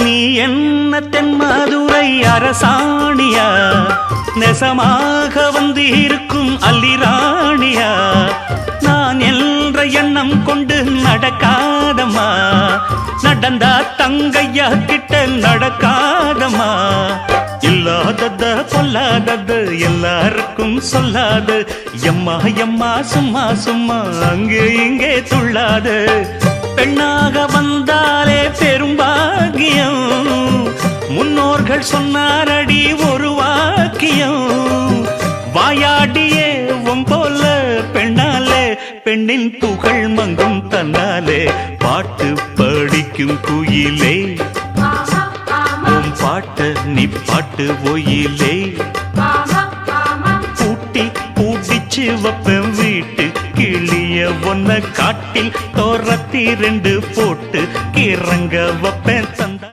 நீ என்ன தென்மதுரை அரசாணியா நெசமாக வந்து இருக்கும் அல்லிராணியா நான் என்ற எண்ணம் கொண்டு நடக்காதம்மா நடந்தா தங்கையா கிட்ட நடக்காதம்மா இல்லாதத பொல்லாதது எல்லாருக்கும் சொல்லாது எம்மா எம்மா சும்மா சும்மா அங்கே இங்கே துள்ளாது பெண்ணாக வந்தாலே பெரும்பாகியம் முன்னோர்கள் சொன்னாரடி ஒரு வாக்கியம் வாயாடியே போல பெண்ணாலே பெண்ணின் புகழ் மங்கும் தன்னாலே பாட்டு படிக்கும் குயிலே பாட்ட நீ பாட்டு ஒயிலே பூட்டி பூட்டிச்சு வப்பேன் வீட்டு கிளிய ஒன்ன காட்டில் தோரத்தி 2 போட்டு கிறங்க வப்பேன் தந்த